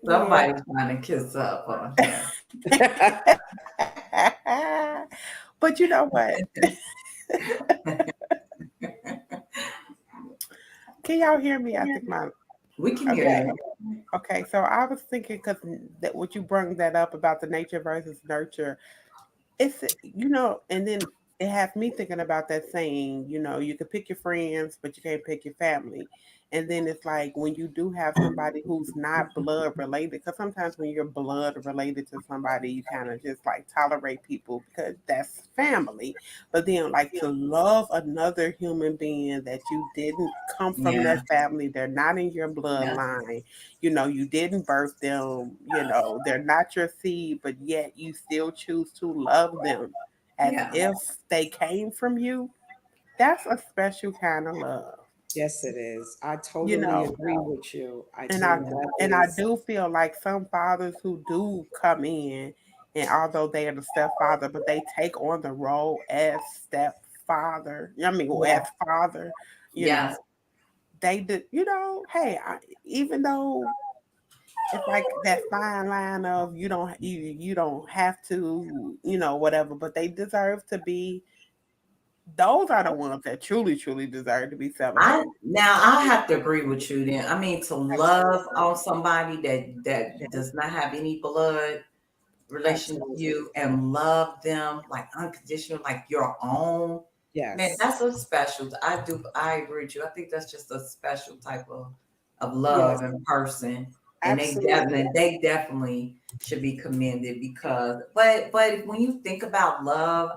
Somebody's trying to kiss up on here. But you know what? Can y'all hear me? I think my We can hear okay. you. Okay, so I was thinking because that what you bring that up about the nature versus nurture, it's and then it has me thinking about that saying, you can pick your friends, but you can't pick your family. And then it's like when you do have somebody who's not blood related, because sometimes when you're blood related to somebody, you kind of just like tolerate people because that's family. But then like to love another human being that you didn't come from Yeah. their family, they're not in your Yeah. bloodline, you didn't birth them, they're not your seed, but yet you still choose to love them as Yeah. if they came from you. That's a special kind of love, Yes, it is. I you totally know. agree with you. I And I do. That and I is, do feel like some fathers who do come in, and although they are the stepfather, but they take on the role as stepfather. I mean, well, yeah, as father, you Yes. know, they did. Hey, even though it's like that fine line of you don't have to whatever, but they deserve to be. Those are the ones that truly deserve to be celebrated. I have to agree with you then. I mean, to love absolutely. on somebody that Yes, does not have any blood relation to absolutely. you and love them like unconditional, like your own. Man, Yes. that's a special. I agree with you. I think that's just a special type of Yes, love in person. And absolutely. they definitely should be commended because but when you think about love,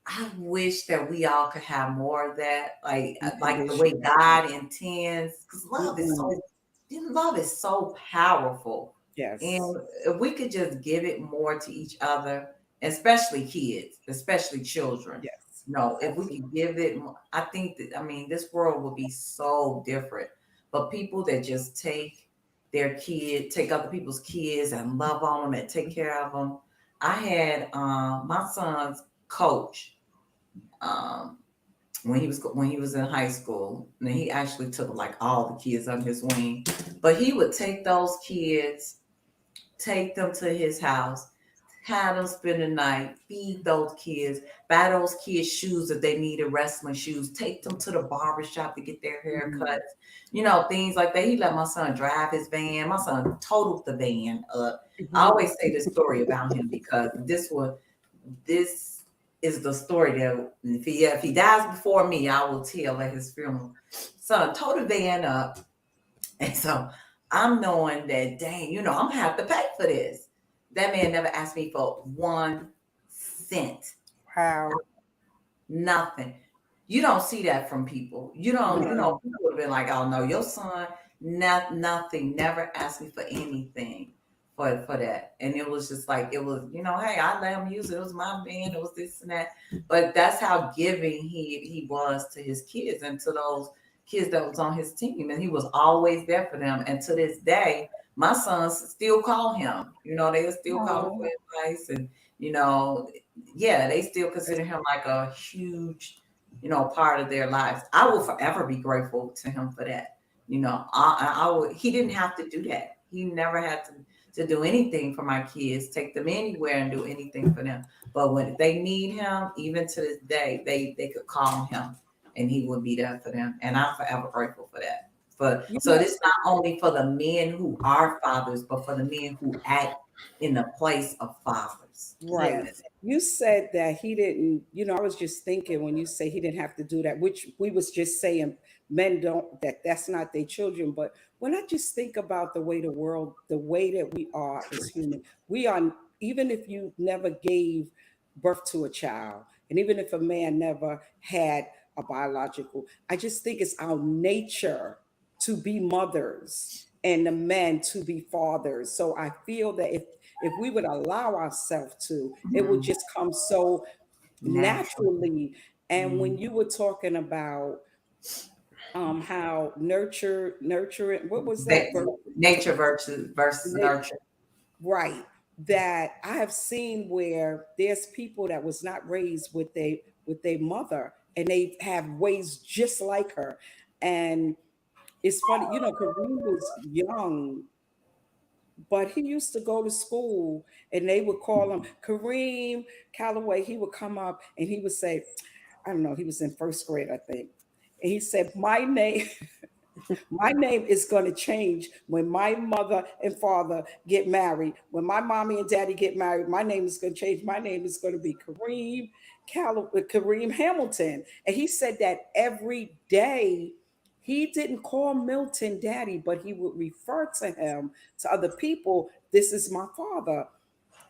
I wish that we all could have more of that, like the way Unconditional. God intends, because Hmm. love is so powerful, and Yes. if we could just give it more to each other, especially kids, especially children. Yes. If we could give it, I think that this world would be so different. But people that just take other people's kids and love on them and take care of them. I had my son's coach um, when he was in high school. And he actually took like all the kids under his wing, but he would take those kids, take them to his house, have them spend the night, feed those kids, buy those kids shoes if they needed wrestling shoes, take them to the barber shop to get their hair Mhm. cut, things like that. He let my son drive his van. My son totaled the van up. I Mhm. always say this story about him because this is the story that if he dies before me, I will tell at his funeral. Son, tow the van up, and so I'm knowing that, dang, I'm gonna have to pay for this. That man never asked me for 1 cent, Wow. nothing. You don't see that from people. Mm-mm. People would have been like, "Oh no, your son, nothing, never asked me for anything." For that. And it was just like it was, hey, I let him use it. It was my van, it was this and that. But that's how giving he was to his kids and to those kids that was on his team. And he was always there for them. And to this day, my sons still call him. They still call him Oh, for advice. And, you know, yeah, they still that's consider him like a huge, part of their lives. I will forever be grateful to him for that. he didn't have to do that. He never had to do anything for my kids, take them anywhere and do anything for them. But when they need him, even to this day, they could call him and he would be there for them. And I'm forever grateful for that. But You so know, this not only for the men who are fathers, but for the men who act in the place of fathers. right. Yes. You said that he didn't, I was just thinking when you say he didn't have to do that, which we was just saying men don't, that's not their children. But when I just think about the way the world, the way that we are as human, we are, even if you never gave birth to a child, and even if a man never had a biological, I just think it's our nature to be mothers and the men to be fathers. So I feel that if we would allow ourselves to, it would Mhm. just come so Natural. naturally. And when Mhm. you were talking about how nurturing, what was That that nature versus verse? nurture. Right. That I have seen where there's people that was not raised with their mother and they have ways just like her. And it's funny, Kareem was young, but he used to go to school and they would call him Kareem Calloway. He would come up and he would say, I don't know, he was in first grade, I think. And he said, my name, my name is going to change when my mother and father get married. When my mommy and daddy get married, my name is going to change. My name is going to be Kareem Hamilton. And he said that every day. He didn't call Milton daddy, but he would refer to him to other people. This is my father.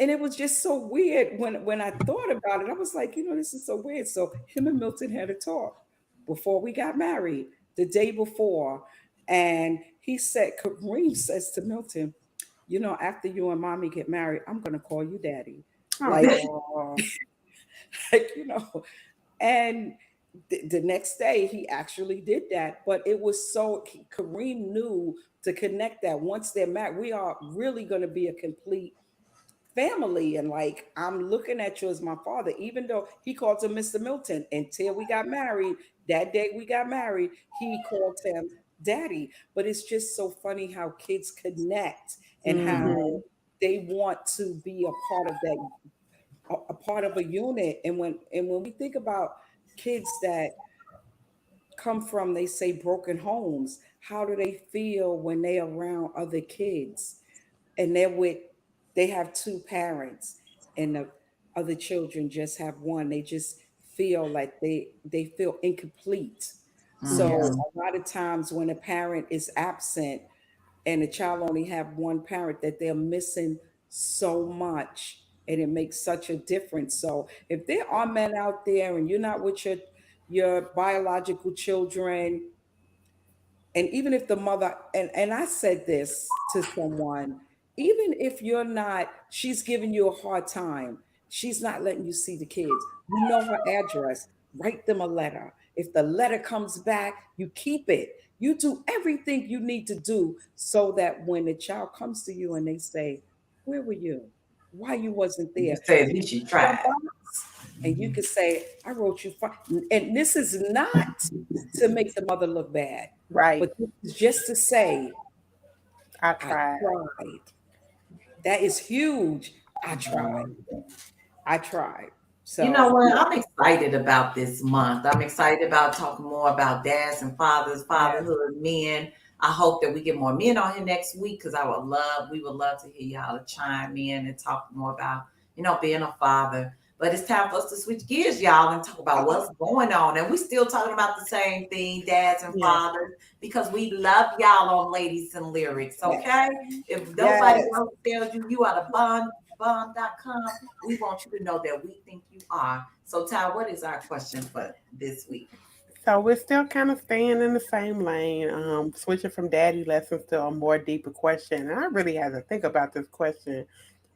And it was just so weird when I thought about it. I was like, this is so weird. So him and Milton had a talk before we got married, the day before. And he said, Kareem says to Milton, after you and mommy get married, I'm gonna call you daddy. Like, Oh, like, and the next day he actually did that. But it was so Kareem knew to connect that once they're married, we are really gonna be a complete family. And like, I'm looking at you as my father, even though he called him Mr. Milton until we got married. That day we got married, he called him daddy. But it's just so funny how kids connect and how mm-hmm. they want to be a part of that, a part of a unit. And when we think about kids that come from, they say, broken homes, how do they feel when they around other kids and they have two parents and the other children just have one? They just feel like they feel incomplete. So Yeah. Mhm. a lot of times when a parent is absent and a child only have one parent, that they're missing so much, and it makes such a difference. So if there are men out there and you're not with your biological children, and even if the mother, and I said this to someone, even if you're not, she's giving you a hard time, she's not letting you see the kids, you know her address, write them a letter. If the letter comes back, you keep it. You do everything you need to do so that when the child comes to you and they say, where were you, why you wasn't You there, say at you least you put a tried. box and you Mhm. can say, I wrote you and this is not to make the mother look bad, Right. but this is just to say, I I tried. tried. That is huge. I tried. I tried. You know So what? I'm excited about this month. I'm excited about talking more about dads and fathers, Yes. fatherhood, men. I hope that we get more men on here next week because we would love to hear y'all to chime in and talk more about, being a father. But it's time for us to switch gears, y'all, and talk about uh-oh. what's going on. And we still talking about the same thing, dads and Yes. fathers, because we love y'all on Ladies and Lyrics, Yes. okay? If nobody Yes. else tells you you are the bond.com, we want you to know that we think you are. So, Ty, what is our question for this week? So we're still kind of staying in the same lane, switching from daddy lessons to a more deeper question. And I really had to think about this question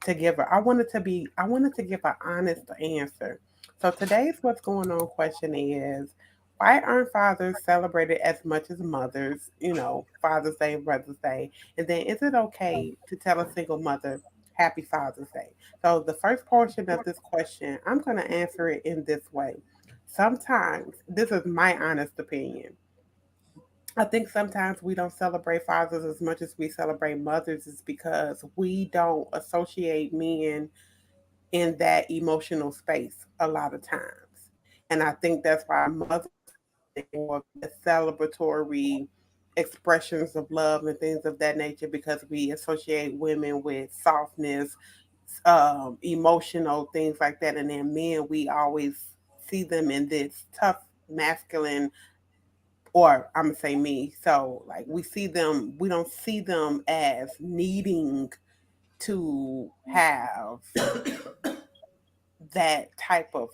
to give her. I wanted to give an honest answer. So today's what's going on question is, why aren't fathers celebrated as much as mothers? Father's Day, Mother's Day. And then is it okay to tell a single mother Happy Father's Day? So the first portion of this question, I'm going to answer it in this way. Sometimes, this is my honest opinion. I think sometimes we don't celebrate fathers as much as we celebrate mothers is because we don't associate men in that emotional space a lot of times. And I think that's why mothers more of the celebratory expressions of love and things of that nature because we associate women with softness, emotional things like that. And then men, we always see them in this tough, masculine, or I'm gonna say me. So like we see them, we don't see them as needing to have that type of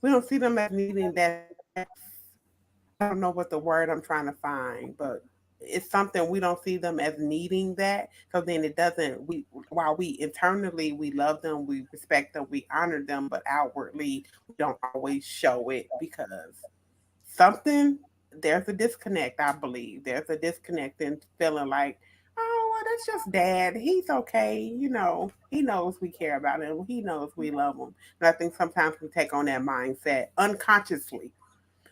we don't see them as needing that I don't know what the word I'm trying to find, but it's something we don't see them as needing that. So then it doesn't we while we internally we love them, we respect them, we honor them, but outwardly we don't always show it because something there's a disconnect, I believe. There's a disconnect in feeling like, oh well, that's just dad. He's okay, he knows we care about him, he knows we love him. And I think sometimes we take on that mindset unconsciously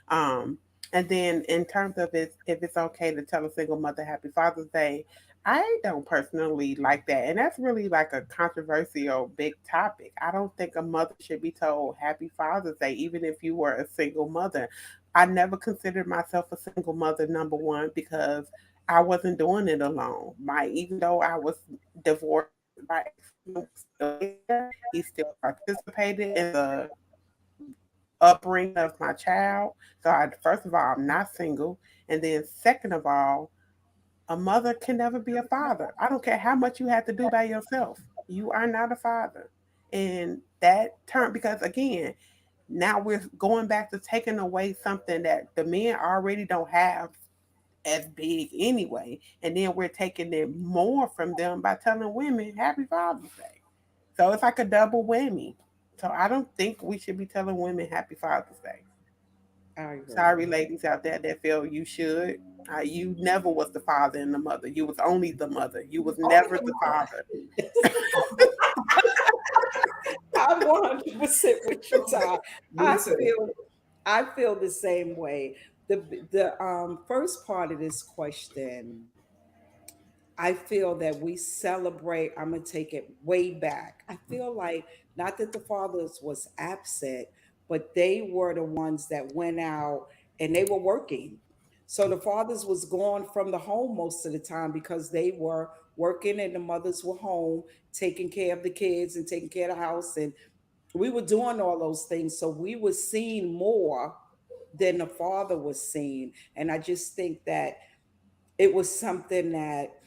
um, and then in terms of if it's okay to tell a single mother Happy Father's Day, I don't personally like that. And that's really like a controversial big topic. I don't think a mother should be told Happy Father's Day, even if you were a single mother. I never considered myself a single mother, number one, because I wasn't doing it alone. Even though I was divorced, my ex was still there. He still participated in the upbringing of my child. So, first of all, I'm not single. And then, second of all, a mother can never be a father. I don't care how much you have to do by yourself. You are not a father. And that term, because again, now we're going back to taking away something that the men already don't have as big anyway. And then we're taking it more from them by telling women Happy Father's Day. So it's like a double whammy. So I don't think we should be telling women Happy Father's Day. I agree. Sorry, ladies out there that feel you should. You never was the father and the mother. You was only the mother. You was Only never the the mother. father. I'm 100% with you, Ty. Me I too. feel I feel the same way. The first part of this question, I feel that we celebrate. I'm gonna take it way back. I feel like not that the fathers was absent, but they were the ones that went out and they were working. So the fathers was gone from the home most of the time because they were working and the mothers were home taking care of the kids and taking care of the house, and we were doing all those things. So we were seeing more than the father was seeing. And I just think that it was something that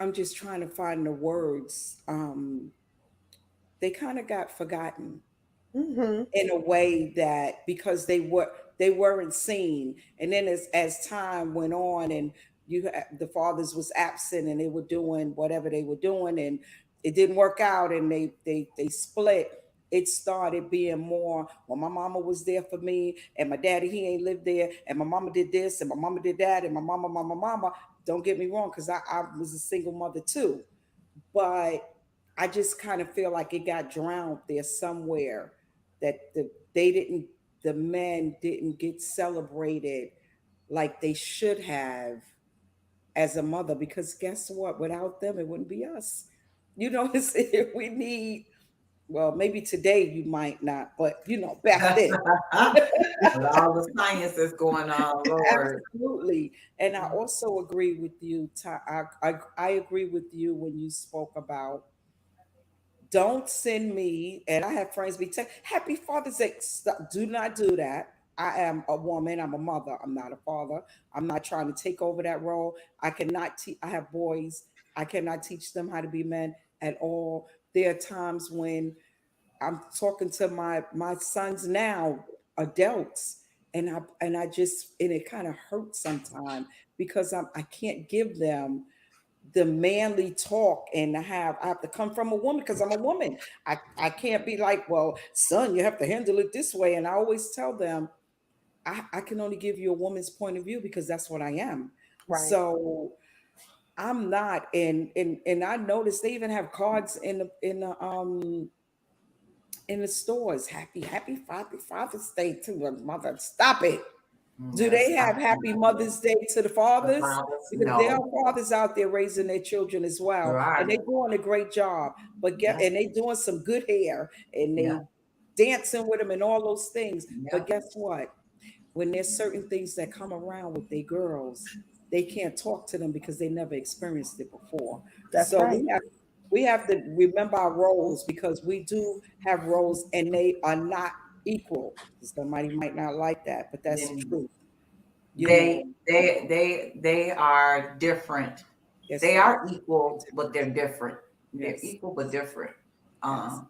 I'm just trying to find the words. They kind of got forgotten Mm-hmm. in a way that because they weren't seen, and then as time went on and the fathers was absent and they were doing whatever they were doing and it didn't work out and they split. It started being more, well, my mama was there for me and my daddy, he ain't lived there, and my mama did this and my mama did that and my mama. Don't get me wrong, because I was a single mother too, but I just kind of feel like it got drowned there somewhere, that the men didn't get celebrated like they should have as a mother, because guess what? Without them, it wouldn't be us. We need, well, maybe today you might not, but back then. With all the science that's going on, Lord. Absolutely. And I also agree with you, I agree with you when you spoke about, don't send me, and I have friends be saying, Happy Father's Day. Stop, do not do that. I am a woman, I'm a mother, I'm not a father. I'm not trying to take over that role. I cannot teach, I have boys, I cannot teach them how to be men at all. There are times when I'm talking to my sons now, adults, and I just, and it kind of hurts sometimes because I can't give them the manly talk, and I have to come from a woman because I'm a woman. I can't be like, well, son, you have to handle it this way. And I always tell them, I can only give you a woman's point of view because that's what I am. Right. So I'm not, and I noticed they even have cards in the in the stores, happy Father's Day to the mother. Stop it. Do Yes, they have happy Mother's Day to the fathers? Because there are No. fathers out there raising their children as well, Right. and they're doing a great job. But and they doing some good hair, and they Yeah. dancing with them and all those things. Yeah. But guess what? When there's certain things that come around with their girls, they can't talk to them because they never experienced it before. That's So right. we have to remember our roles, because we do have roles and they are not equal. Somebody might not like that, but that's Then true. They are different. Yes, They are equal, but they're different. They're Yes. equal but different. Yes.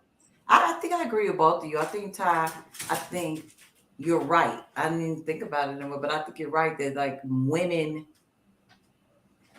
I think I agree with both of you. I think Ty, I think you're right. I didn't even think about it anymore, but I think you're right that like women,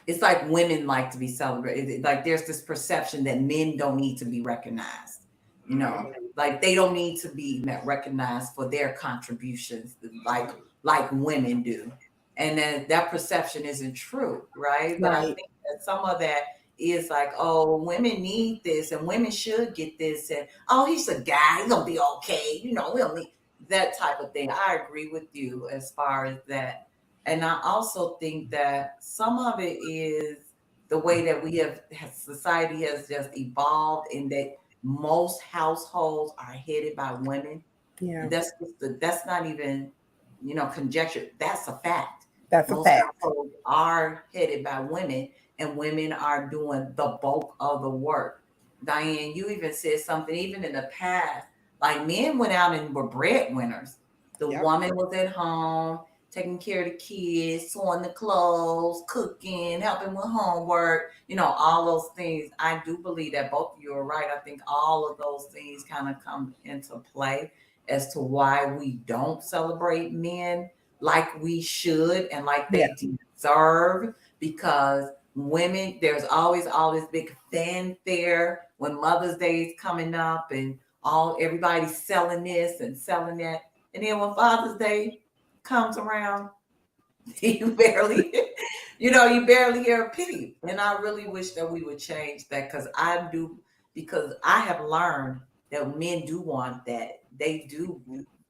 it's like women like to be celebrated. Like there's this perception that men don't need to be recognized. You know, like they don't need to be recognized for their contributions, like women do. And then that perception isn't true, right? But I Right. think that some of that is like, oh, women need this and women should get this, and oh, he's a guy, he's gonna be okay, you know, we don't need that type of thing. I agree with you as far as that. And I also think that some of it is the way that society has just evolved, in that most households are headed by women. Yeah. And that's not even, conjecture. That's a fact. That's a Most fact. households are headed by women, and women are doing the bulk of the work. Diane, you even said something, even in the past, like men went out and were breadwinners. The Yep. woman was at home, taking care of the kids, sewing the clothes, cooking, helping with homework, all those things. I do believe that both of you are right. I think all of those things kind of come into play as to why we don't celebrate men like we should and like they deserve, because women, there's always all this big fanfare when Mother's Day is coming up, and everybody's selling this and selling that. And then when Father's Day comes around, you barely hear a peep. And I really wish that we would change that, because I have learned that men do want that. They do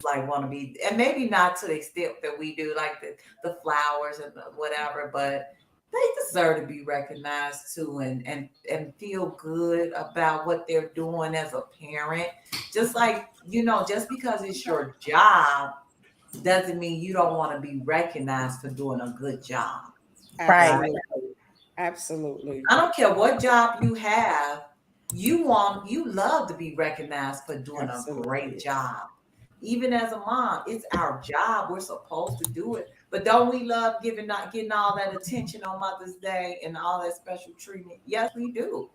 want to be, and maybe not to the extent that we do, like the flowers and whatever, but they deserve to be recognized too, and feel good about what they're doing as a parent. Just like, just because it's your job doesn't mean you don't want to be recognized for doing a good job. Right. Absolutely. I don't care what job you have, you love to be recognized for doing a great job. Even as a mom, it's our job. We're supposed to do it. But don't we love getting all that attention on Mother's Day and all that special treatment? Yes, we do.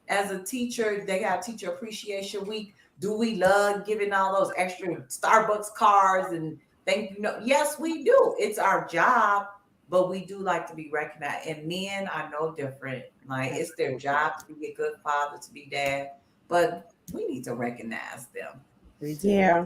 As a teacher, they have Teacher Appreciation Week. Do we love giving all those extra Starbucks cards and thank you? Yes, we do. It's our job, but we do like to be recognized. And men are no different. Like, it's their job to be a good father, to be dad, but we need to recognize them. Yeah.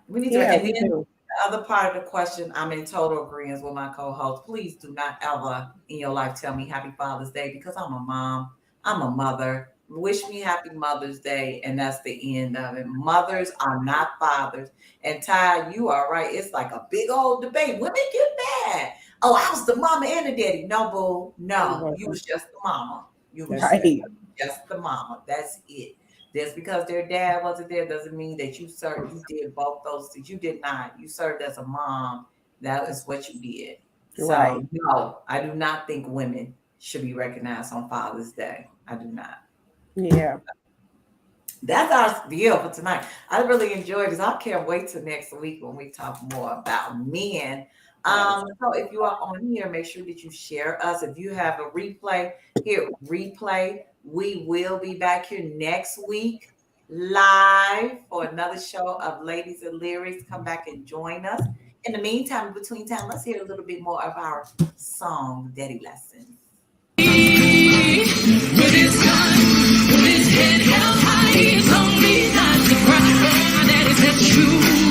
We need to. And then the other part of the question, I'm in total agreement with my co-host. Please do not ever in your life tell me Happy Father's Day, because I'm a mom. I'm a mother. Wish me Happy Mother's Day, and that's the end of it. Mothers are not fathers. And Ty, you are right. It's like a big old debate. Women get mad. Oh, I was the mama and the daddy. No, boo. No, you was just the mama. You was just the mama. That's it. Just because their dad wasn't there doesn't mean that you did both those things. You did not. You served as a mom. That is what you did. Right. So, no, I do not think women should be recognized on Father's Day. I do not. Yeah. That's our deal for tonight. I really enjoyed this. I can't wait till next week when we talk more about men. So if you are on here, make sure that you share us. If you have a replay, replay. We will be back here next week live for another show of Ladies and Lyrics. Come back and join us. In the meantime, in between time, let's hear a little bit more of our song Daddy Lessons. With his gun, with his head held high, he told me not to cry. My daddy said, "True."